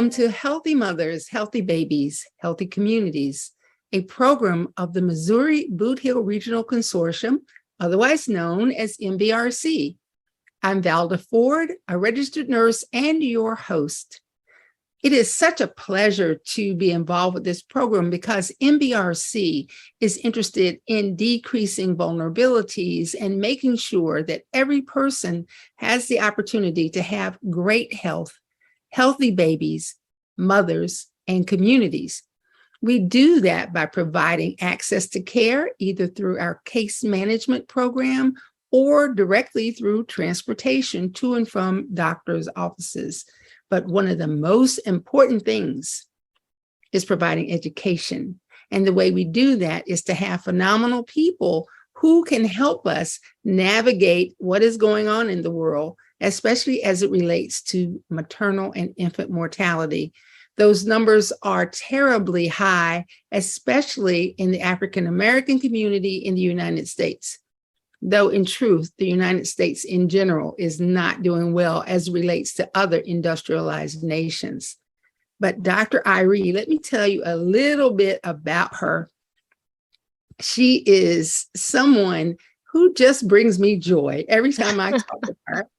welcome to Healthy Mothers, Healthy Babies, Healthy Communities, a program of the Missouri Boot Hill Regional Consortium, otherwise known as MBRC. I'm Valda Ford, a registered nurse and your host. It is such a pleasure to be involved with this program because MBRC is interested in decreasing vulnerabilities and making sure that every person has the opportunity to have great health, healthy babies, mothers, and communities. We do that by providing access to care, either through our case management program or directly through transportation to and from doctors' offices. But one of the most important things is providing education. And the way we do that is to have phenomenal people who can help us navigate what is going on in the world, especially as it relates to maternal and infant mortality. Those numbers are terribly high, especially in the African American community in the United States. Though in truth, the United States in general is not doing well as it relates to other industrialized nations. But Dr. Irie, let me tell you a little bit about her. She is someone who just brings me joy every time I talk to her.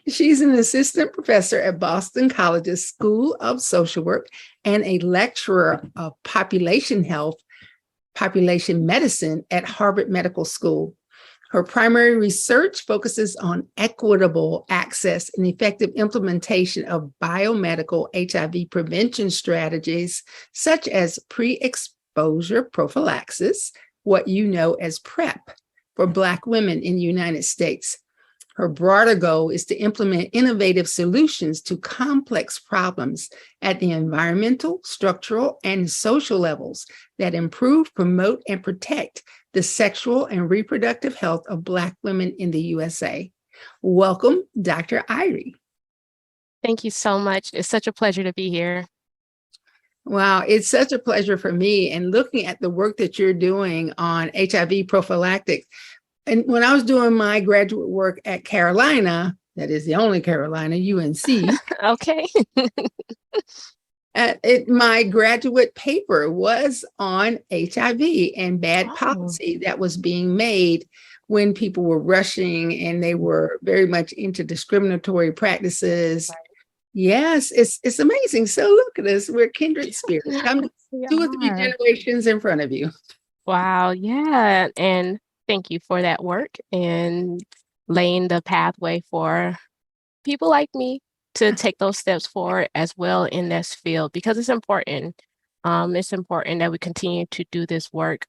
She's an assistant professor at Boston College's School of Social Work and a lecturer of population health, population medicine at Harvard Medical School. Her primary research focuses on equitable access and effective implementation of biomedical HIV prevention strategies, such as pre-exposure prophylaxis, what you know as PrEP, for Black women in the United States. Her broader goal is to implement innovative solutions to complex problems at the environmental, structural, and social levels that improve, promote, and protect the sexual and reproductive health of Black women in the USA. Welcome, Dr. Irie. Thank you so much. It's such a pleasure to be here. Wow, it's such a pleasure for me. And looking at the work that you're doing on HIV prophylactics, and when I was doing my graduate work at Carolina, that is the only Carolina, UNC. Okay. My graduate paper was on HIV and bad policy that was being made when people were rushing and they were very much into discriminatory practices. Right. Yes, it's amazing. So look at us. We're kindred spirits. I'm 2 or 3 generations in front of you. Wow. Yeah. And thank you for that work and laying the pathway for people like me to take those steps forward as well in this field, because it's important. It's important that we continue to do this work.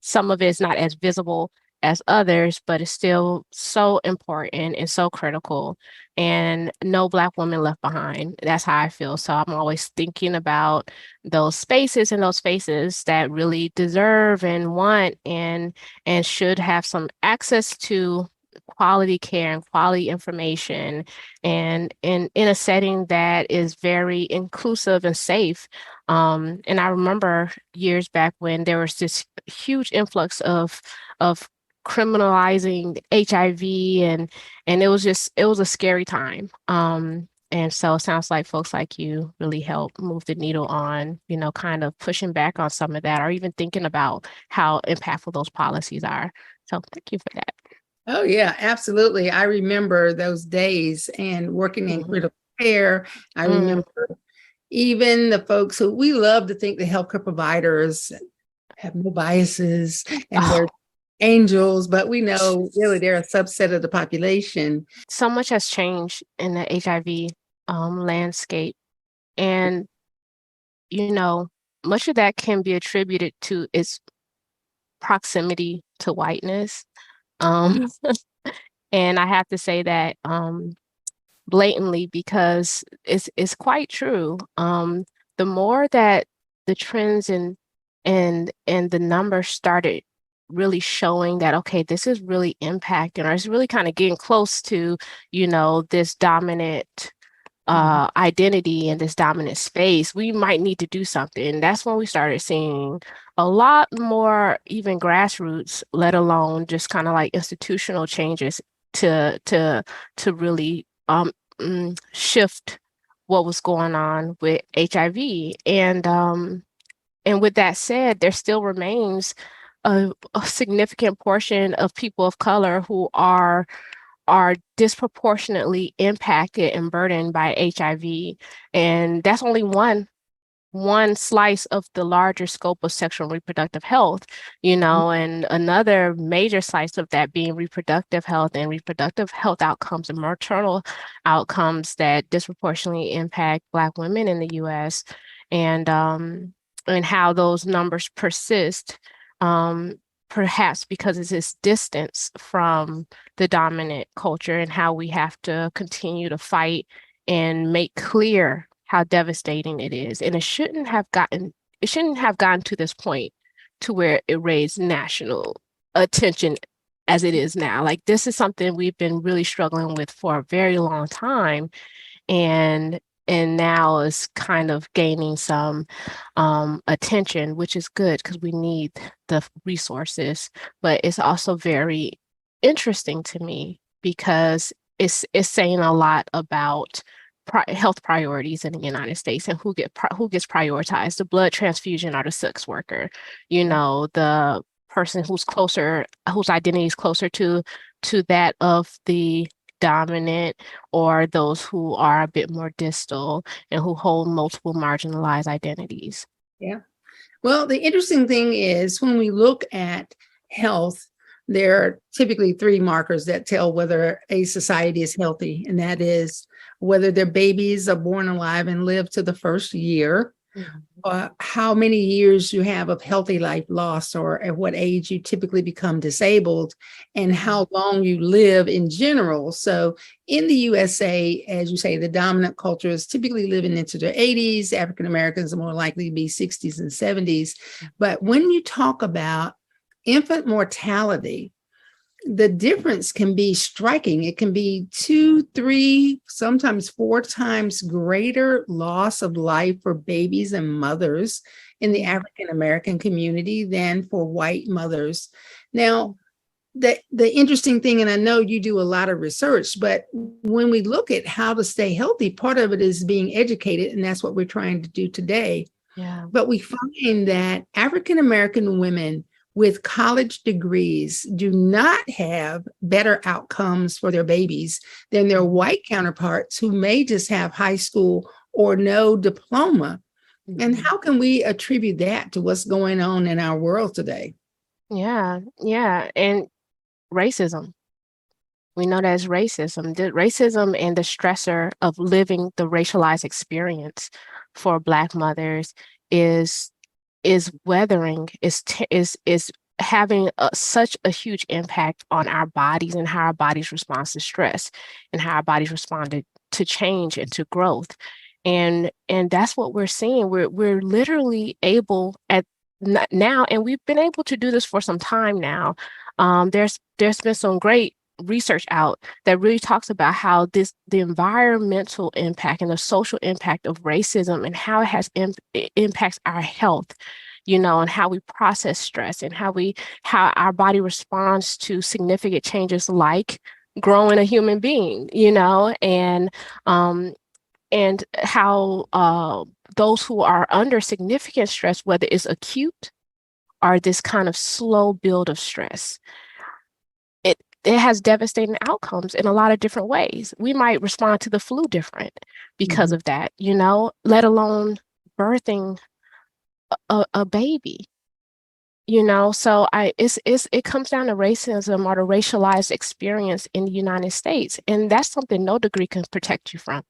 Some of it is not as visible as others, but it's still so important and so critical. And no Black woman left behind. That's how I feel. So I'm always thinking about those spaces and those faces that really deserve and want and should have some access to quality care and quality information, and in a setting that is very inclusive and safe. And I remember years back when there was this huge influx of criminalizing HIV, and it was a scary time. And so it sounds like folks like you really help move the needle on, kind of pushing back on some of that, or even thinking about how impactful those policies are. So thank you for that. Oh, yeah, absolutely. I remember those days and working in critical care. I remember even the folks who we love to think the healthcare providers have no biases and they're angels, but we know really they're a subset of the population. So much has changed in the HIV landscape. And, much of that can be attributed to its proximity to whiteness. And I have to say that blatantly, because it's quite true. The more that the trends and the numbers started really showing that, okay, this is really impacting, or it's really kind of getting close to, this dominant identity in this dominant space, we might need to do something. That's when we started seeing a lot more even grassroots, let alone just kind of like institutional changes to really shift what was going on with HIV. And with that said, there still remains a significant portion of people of color who are disproportionately impacted and burdened by HIV. And that's only one slice of the larger scope of sexual and reproductive health, and another major slice of that being reproductive health and reproductive health outcomes and maternal outcomes that disproportionately impact Black women in the US, and how those numbers persist, perhaps because it's this distance from the dominant culture, and how we have to continue to fight and make clear how devastating it is. And it shouldn't have gotten to this point to where it raised national attention as it is now. Like, this is something we've been really struggling with for a very long time. And now is kind of gaining some attention, which is good because we need the resources. But it's also very interesting to me because it's saying a lot about health priorities in the United States and who gets prioritized: the blood transfusion or the sex worker, the person whose identity is closer to that of the dominant, or those who are a bit more distal and who hold multiple marginalized identities. Yeah. Well, the interesting thing is when we look at health, there are typically three markers that tell whether a society is healthy, and that is whether their babies are born alive and live to the first year, how many years you have of healthy life loss, or at what age you typically become disabled, and how long you live in general. So in the USA, as you say, the dominant culture is typically living into their 80s. African Americans are more likely to be 60s and 70s. But when you talk about infant mortality, the difference can be striking. It can be 2, 3, sometimes 4 times greater loss of life for babies and mothers in the African American community than for white mothers. Now, the interesting thing, and I know you do a lot of research, but when we look at how to stay healthy, part of it is being educated, and that's what we're trying to do today. Yeah. But we find that African American women with college degrees do not have better outcomes for their babies than their white counterparts who may just have high school or no diploma. And how can we attribute that to what's going on in our world today? Yeah. And racism. We know that's racism. The racism and the stressor of living the racialized experience for Black mothers is having such a huge impact on our bodies and how our bodies respond to stress and how our bodies respond to change and to growth. And that's what we're seeing. We're literally able now, and we've been able to do this for some time now. There's been some great research out that really talks about how the environmental impact and the social impact of racism and how it impacts our health, and how we process stress and how our body responds to significant changes like growing a human being, and how those who are under significant stress, whether it's acute or this kind of slow build of stress, it has devastating outcomes in a lot of different ways. We might respond to the flu different because of that, let alone birthing a baby, So it comes down to racism or the racialized experience in the United States, and that's something no degree can protect you from.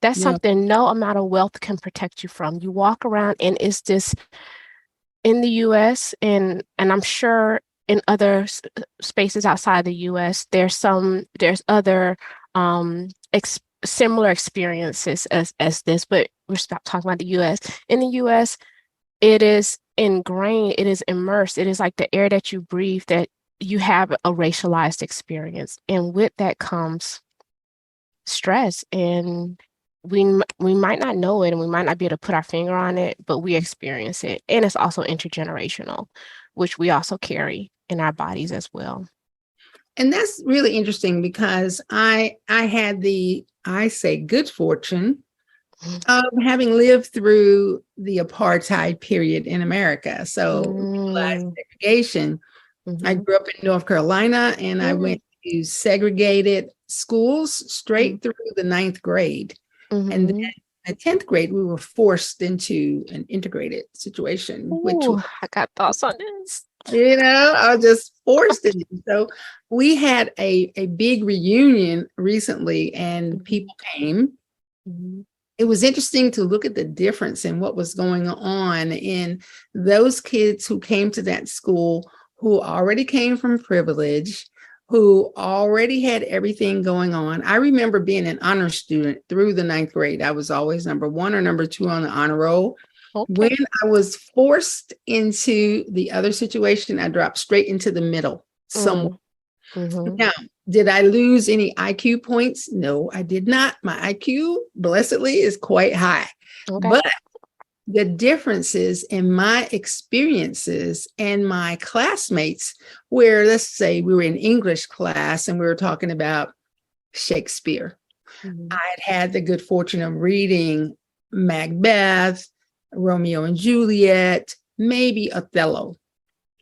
That's something no amount of wealth can protect you from. You walk around and it's this in the US, and I'm sure in other spaces outside the US, there's other similar experiences as this, but we're talking about the US. In the US, it is ingrained, it is immersed, it is like the air that you breathe, that you have a racialized experience. And with that comes stress, and we might not know it and we might not be able to put our finger on it, but we experience it. And it's also intergenerational, which we also carry in our bodies as well. And that's really interesting because I had I say good fortune Having lived through the apartheid period in America, so realized Mm. segregation. I Mhm. grew up in North Carolina, and I went to segregated schools straight through the ninth grade. And then Mhm. in 10th grade, we were forced into an integrated situation, which Ooh, I got thoughts on this. I was just forced in. So we had a big reunion recently, and people came. Mhm. It was interesting to look at the difference in what was going on in those kids who came to that school, who already came from privilege, who already had everything going on. I remember being an honor student through the ninth grade. I was always number one or number two on the honor roll. Okay. When I was forced into the other situation, I dropped straight into the middle somewhere. Mhm. Now, did I lose any IQ points? No, I did not. My IQ, blessedly, is quite high. Okay. But the differences in my experiences and my classmates, where let's say we were in English class and we were talking about Shakespeare. Mhm. I'd had the good fortune of reading Macbeth, Romeo and Juliet, maybe Othello.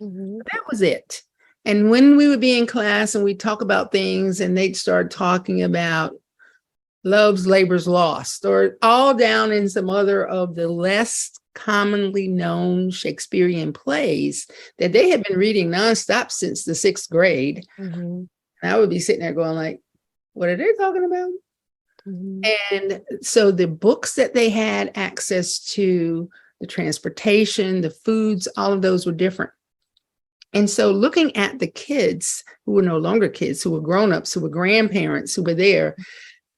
Mhm. That was it. And when we would be in class and we'd talk about things, and they'd start talking about Love's Labor's Lost, or all down in some other of the less commonly known Shakespearean plays that they had been reading nonstop since the sixth grade. Mhm. And I would be sitting there going like, what are they talking about? Mhm. And so the books that they had access to, the transportation, the foods, all of those were different. And so looking at the kids who were no longer kids, who were grown-ups, who were grandparents, who were there,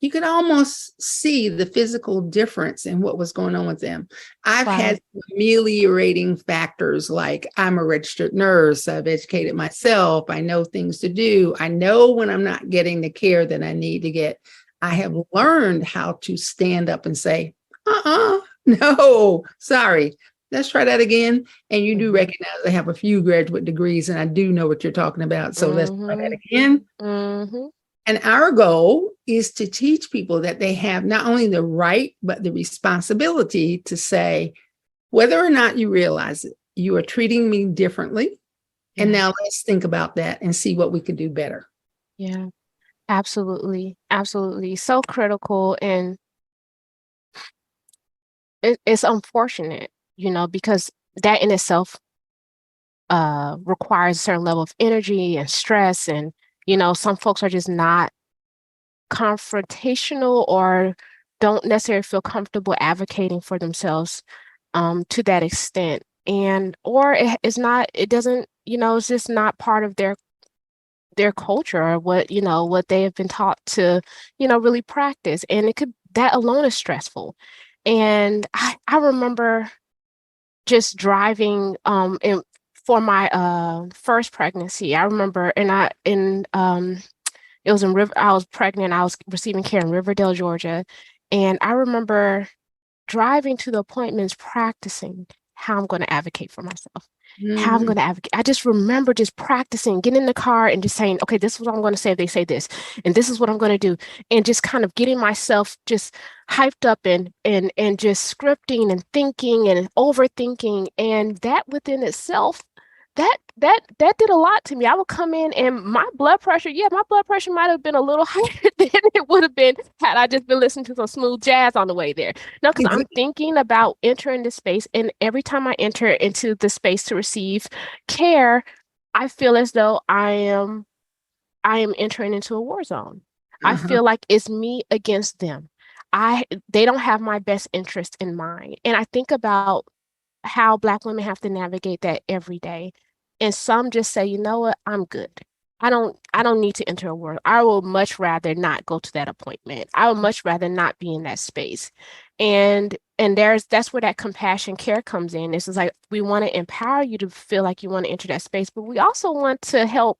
you could almost see the physical difference in what was going on with them. I've Wow. had ameliorating factors like I'm a registered nurse, I've educated myself, I know things to do, I know when I'm not getting the care that I need to get. I have learned how to stand up and say, no, sorry. Let's try that again. And you do Mhm. recognize I have a few graduate degrees and I do know what you're talking about. So let's try that Mhm. again. Mhm. And our goal is to teach people that they have not only the right, but the responsibility to say, whether or not you realize it, you are treating me differently. And Yeah. now let's think about that and see what we can do better. Yeah. Absolutely. Absolutely. So critical, and it's unfortunate, because that in itself requires a certain level of energy and stress, and some folks are just not confrontational or don't necessarily feel comfortable advocating for themselves to that extent, and or it doesn't, it's just not part of their culture, or what they have been taught to really practice, and that alone is stressful. And I remember just driving for my first pregnancy. I remember, and it was in River I was pregnant, I was receiving care in Riverdale, Georgia, and I remember driving to the appointments practicing how I'm going to advocate for myself, how I'm Mhm. going to advocate. I just remember just practicing, getting in the car and just saying, okay, this is what I'm going to say if they say this, and this is what I'm going to do. And just kind of getting myself just hyped up and just scripting and thinking and overthinking. And that within itself, that did a lot to me. I would come in and my blood pressure might have been a little higher than it would have been had I just been listening to some smooth jazz on the way there. No, because I'm thinking about entering this space, and every time I enter into the space to receive care, I feel as though I am entering into a war zone. I Uh-huh. feel like it's me against them. They don't have my best interest in mind. And I think about how Black women have to navigate that every day. And some just say, you know what, I'm good. I don't need to enter a war. I will much rather not go to that appointment. I would much rather not be in that space. And that's where that compassion care comes in. It's just like we want to empower you to feel like you want to enter that space, but we also want to help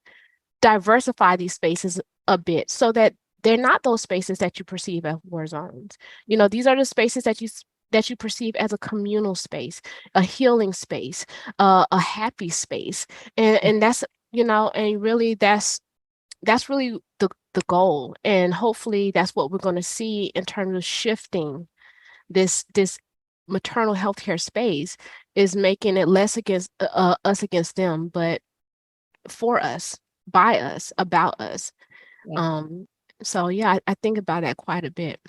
diversify these spaces a bit so that they're not those spaces that you perceive as war zones. These are the spaces that you perceive as a communal space, a healing space, a happy space, and and really that's really the goal, and hopefully that's what we're going to see in terms of shifting this maternal healthcare space is making it less against us against them, but for us, by us, about us. Yeah. So yeah, I think about that quite a bit.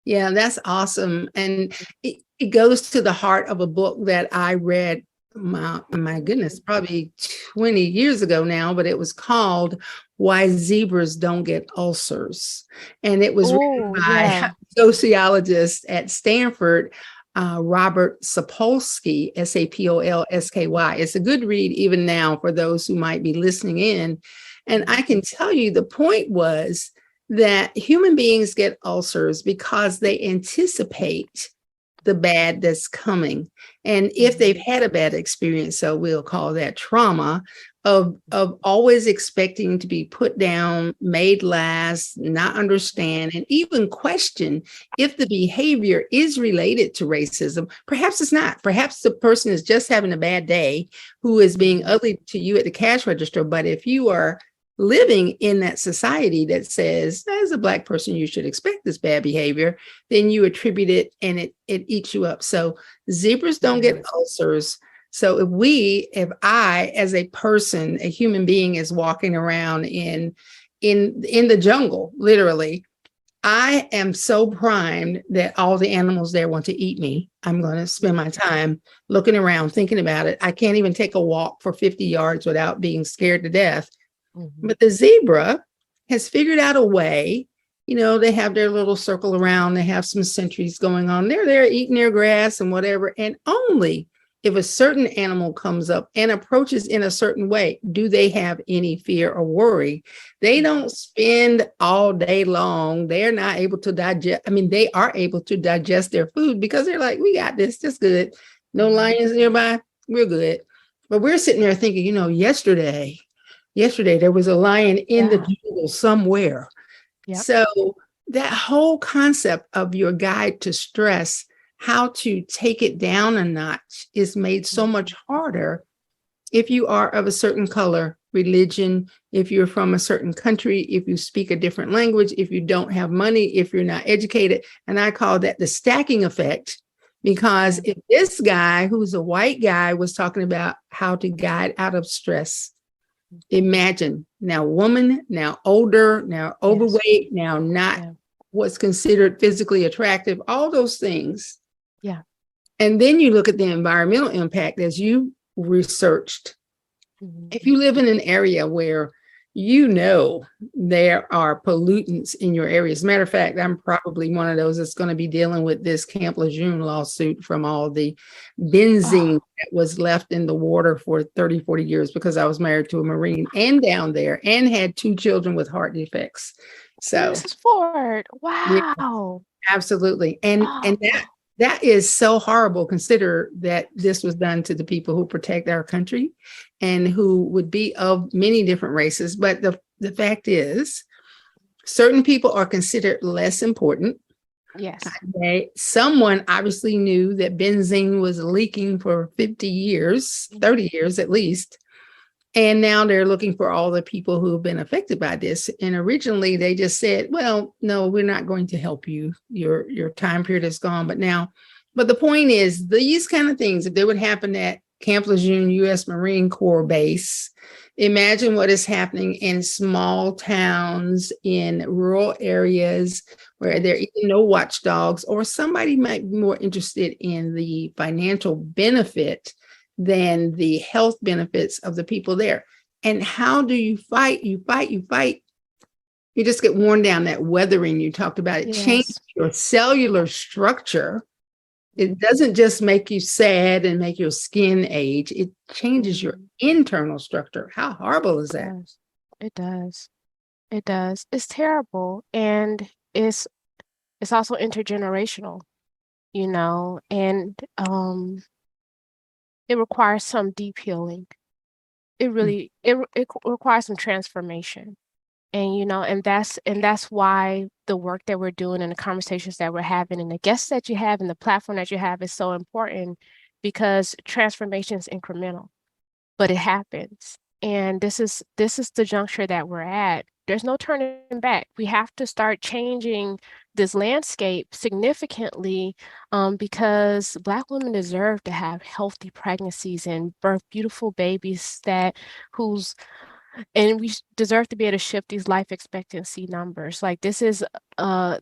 Yeah, that's awesome. And it goes to the heart of a book that I read, my goodness, probably 20 years ago now, but it was called Why Zebras Don't Get Ulcers. And it was written Oh, by yeah. a sociologist at Stanford, Robert Sapolsky, Sapolsky. It's a good read even now for those who might be listening in. And I can tell you the point was that human beings get ulcers because they anticipate the bad that's coming. And if they've had a bad experience, so we'll call that trauma, of always expecting to be put down, made last, not understand, and even question if the behavior is related to racism. Perhaps it's not. Perhaps the person is just having a bad day who is being ugly to you at the cash register. But if you are living in that society that says, as a Black person, you should expect this bad behavior, then you attribute it and it eats you up. So zebras don't get ulcers. So if I, as a person, a human being is walking around in the jungle, literally, I am so primed that all the animals there want to eat me. I'm going to spend my time looking around, thinking about it. I can't even take a walk for 50 yards without being scared to death. But the zebra has figured out a way. They have their little circle around. They have some sentries going on. They're there eating their grass and whatever. And only if a certain animal comes up and approaches in a certain way, do they have any fear or worry. They don't spend all day long. They're not able to digest. I mean, they are able to digest their food because they're like, we got this, just good. No lions nearby, we're good. But we're sitting there thinking, yesterday there was a lion in the jungle somewhere. Yep. So that whole concept of your guide to stress, how to take it down a notch, is made so much harder if you are of a certain color, religion, if you're from a certain country, if you speak a different language, if you don't have money, if you're not educated. And I call that the stacking effect, because if this guy, who's a white guy, was talking about how to guide out of stress, imagine now woman, now older, now overweight, now not what's considered physically attractive, all those things. Yeah. And then you look at the environmental impact as you researched. If you live in an area where there are pollutants in your area. As a matter of fact, I'm probably one of those that's going to be dealing with this Camp Lejeune lawsuit from all the benzene that was left in the water for 30, 40 years, because I was married to a Marine and down there and had 2 children with heart defects. So Mrs. Ford, wow. Yeah, absolutely. And that is so horrible. Consider that this was done to the people who protect our country and who would be of many different races. But the fact is, certain people are considered less important. Yes. Okay. Someone obviously knew that benzene was leaking for 50 years, 30 years at least. And now they're looking for all the people who have been affected by this. And originally they just said, well, no, we're not going to help you. Your time period is gone. But the point is, these kind of things, if they would happen at Camp Lejeune U.S. Marine Corps Base, imagine what is happening in small towns, in rural areas where there are no watchdogs, or somebody might be more interested in the financial benefit than the health benefits of the people there. And how do you fight? You fight. You just get worn down. That weathering you talked about, it changes your cellular structure. It doesn't just make you sad and make your skin age. It changes your internal structure. How horrible is that? It does. It does. It's terrible. And it's also intergenerational, and it requires some deep healing. It really it requires some transformation. And that's why the work that we're doing and the conversations that we're having and the guests that you have and the platform that you have is so important, because transformation is incremental, but it happens. And this is the juncture that we're at. There's no turning back. We have to start changing this landscape significantly, because Black women deserve to have healthy pregnancies and birth beautiful babies and we deserve to be able to shift these life expectancy numbers. Like this is our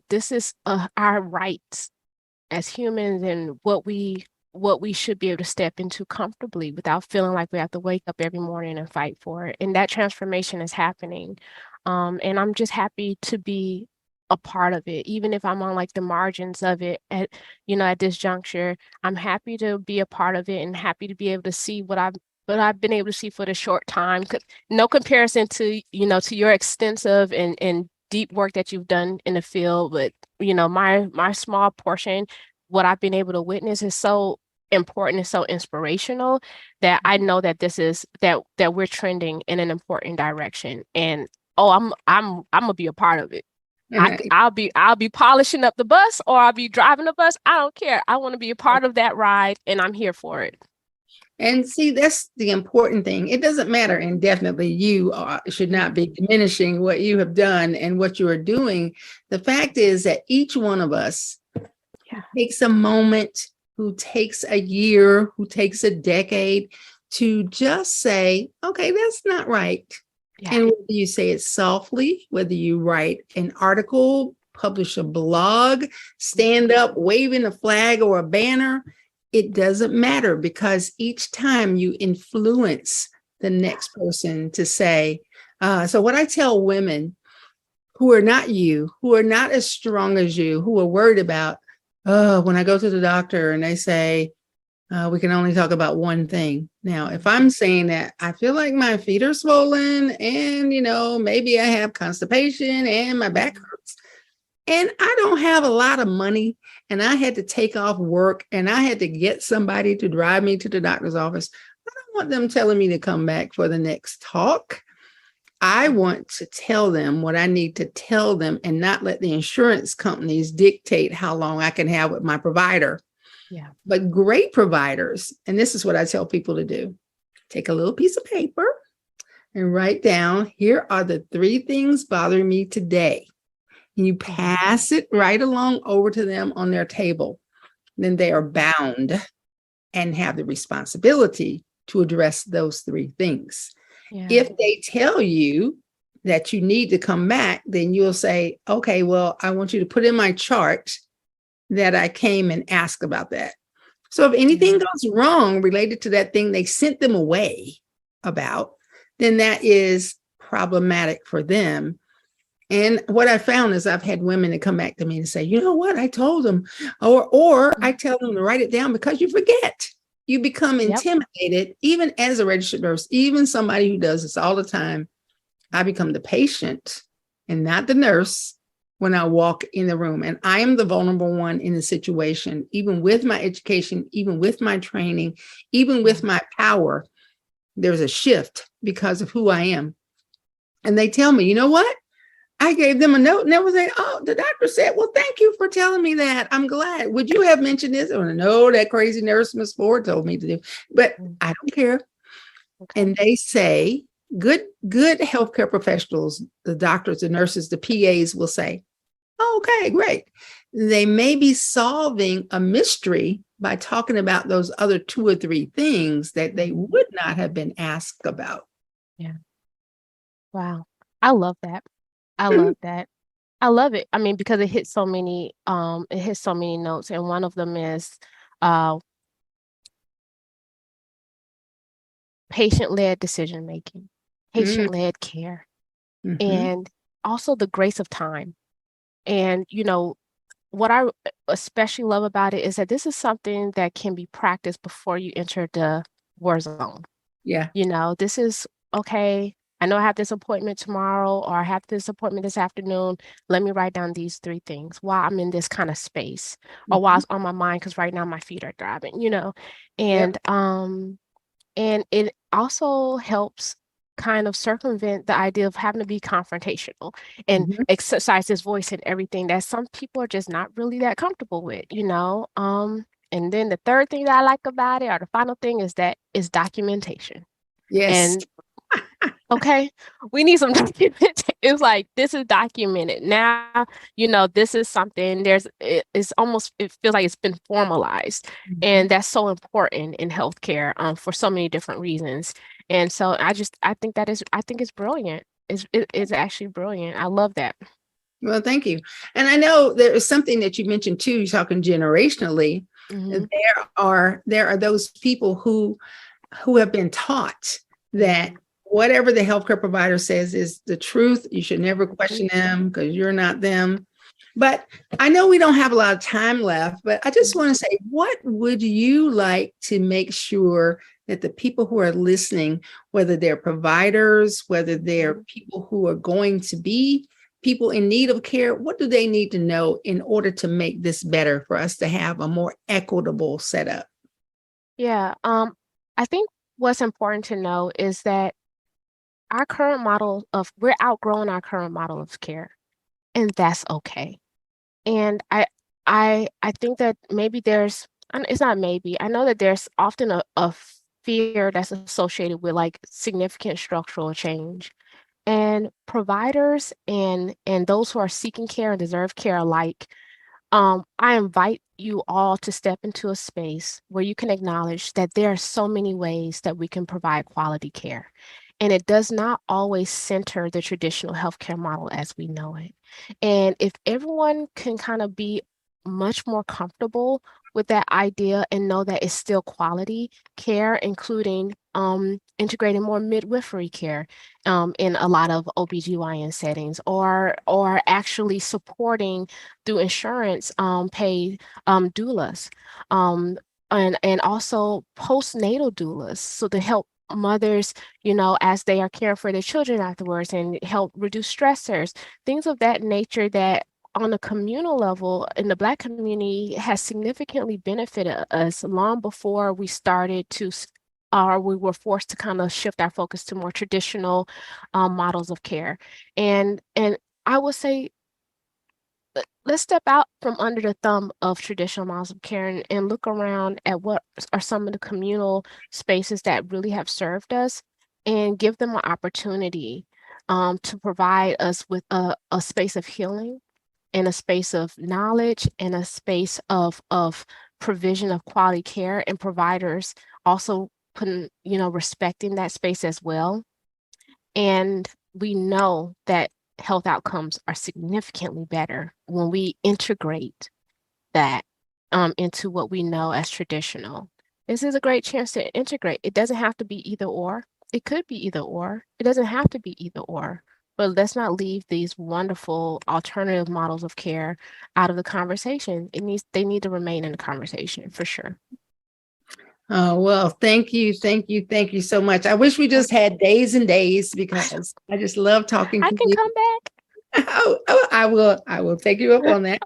rights as humans, and what we should be able to step into comfortably without feeling like we have to wake up every morning and fight for it. And that transformation is happening. And I'm just happy to be a part of it, even if I'm on like the margins of it at this juncture. I'm happy to be a part of it and happy to be able to see what I've been able to see for the short time. No comparison to your extensive and deep work that you've done in the field, but my small portion, what I've been able to witness is so important and so inspirational that I know that that we're trending in an important direction. And I'm gonna be a part of it. I'll be polishing up the bus, or I'll be driving the bus. I don't care. I want to be a part of that ride, and I'm here for it. And see, that's the important thing. It doesn't matter. And definitely you should not be diminishing what you have done and what you are doing. The fact is that each one of us takes a moment, who takes a year, who takes a decade to just say, okay, that's not right. Yeah. And whether you say it softly, whether you write an article, publish a blog, stand up waving a flag or a banner, it doesn't matter, because each time you influence the next person to say, so what I tell women who are not you, who are not as strong as you, who are worried about, when I go to the doctor and they say, we can only talk about one thing. Now, if I'm saying that I feel like my feet are swollen and, maybe I have constipation and my back hurts, and I don't have a lot of money, and I had to take off work, and I had to get somebody to drive me to the doctor's office, I don't want them telling me to come back for the next talk. I want to tell them what I need to tell them and not let the insurance companies dictate how long I can have with my provider. Yeah. But great providers, and this is what I tell people to do, take a little piece of paper and write down, here are the 3 things bothering me today. And you pass it right along over to them on their table. Then they are bound and have the responsibility to address those 3 things. Yeah. If they tell you that you need to come back, then you'll say, okay, well, I want you to put in my chart that I came and asked about that. So if anything goes wrong related to that thing they sent them away about, then that is problematic for them. And what I found is I've had women that come back to me and say, you know what, I told them, or I tell them to write it down, because you forget. You become intimidated, even as a registered nurse, even somebody who does this all the time. I become the patient and not the nurse when I walk in the room. And I am the vulnerable one in the situation, even with my education, even with my training, even with my power. There's a shift because of who I am. And they tell me, you know what? I gave them a note and they were saying, oh, the doctor said, well, thank you for telling me that. I'm glad. Would you have mentioned this? Or no, that crazy nurse, Miss Ford, told me to do. But I don't care. Okay. And they say, good healthcare professionals, the doctors, the nurses, the PAs will say, oh, okay, great. They may be solving a mystery by talking about those other 2 or 3 things that they would not have been asked about. Yeah. Wow. I love that. I love that. I love it. I mean, because it hits so many notes. And one of them is patient-led decision making, patient-led care, and also the grace of time. And what I especially love about it is that this is something that can be practiced before you enter the war zone. Yeah. This is okay. I know I have this appointment tomorrow, or I have this appointment this afternoon. Let me write down these 3 things while I'm in this kind of space, or while it's on my mind, because right now my feet are throbbing, and and it also helps kind of circumvent the idea of having to be confrontational and exercise this voice and everything that some people are just not really that comfortable with, and then the 3rd thing that I like about it, or the final thing, is documentation. Yes. And Okay, we need some document. It's like this is documented now. This is something. It's almost. It feels like it's been formalized, and that's so important in healthcare. For so many different reasons. And so I think I think it's brilliant. It's actually brilliant. I love that. Well, thank you. And I know there is something that you mentioned too, you're talking generationally. Hmm. There are those people who have been taught that whatever the healthcare provider says is the truth. You should never question them because you're not them. But I know we don't have a lot of time left, but I just want to say, what would you like to make sure that the people who are listening, whether they're providers, whether they're people who are going to be people in need of care, what do they need to know in order to make this better for us to have a more equitable setup? Yeah. I think what's important to know is that we're outgrowing our current model of care, and that's okay. And I think that maybe it's not maybe, I know that there's often a fear that's associated with like significant structural change. And providers and those who are seeking care and deserve care alike, I invite you all to step into a space where you can acknowledge that there are so many ways that we can provide quality care. And it does not always center the traditional healthcare model as we know it. And if everyone can kind of be much more comfortable with that idea and know that it's still quality care, including integrating more midwifery care in a lot of OBGYN settings, or actually supporting through insurance paid doulas, and also postnatal doulas, so to help mothers, as they are caring for their children afterwards and help reduce stressors, things of that nature that on a communal level in the Black community has significantly benefited us long before we started to or we were forced to kind of shift our focus to more traditional models of care. And I would say let's step out from under the thumb of traditional models of care and look around at what are some of the communal spaces that really have served us and give them an opportunity to provide us with a space of healing and a space of knowledge and a space of provision of quality care, and providers also respecting that space as well. And we know that health outcomes are significantly better when we integrate that into what we know as traditional. This is a great chance to integrate. It doesn't have to be either or. It could be either or. It doesn't have to be either or. But let's not leave these wonderful alternative models of care out of the conversation. They need to remain in the conversation for sure. Oh, well, thank you. Thank you. Thank you so much. I wish we just had days and days because I just love talking I to can you. come back. I will take you up on that.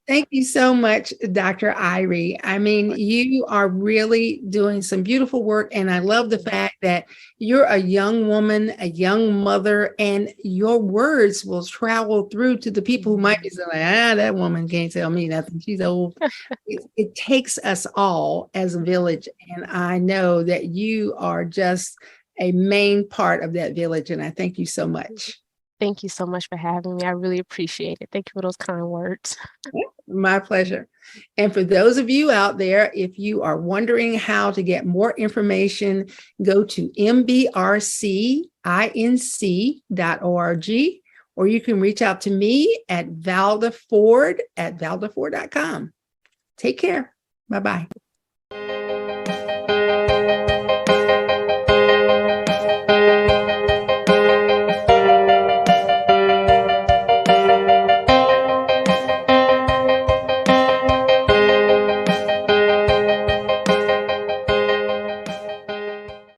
Thank you so much, Dr. Irie. I mean, you are really doing some beautiful work. And I love the fact that you're a young woman, a young mother, and your words will travel through to the people who might be saying, that woman can't tell me nothing. She's old. It takes us all as a village. And I know that you are just a main part of that village. And I thank you so much. Thank you so much for having me. I really appreciate it. Thank you for those kind words. My pleasure. And for those of you out there, if you are wondering how to get more information, go to mbrcinc.org, or you can reach out to me at Valda Ford at valdaford.com. Take care. Bye-bye.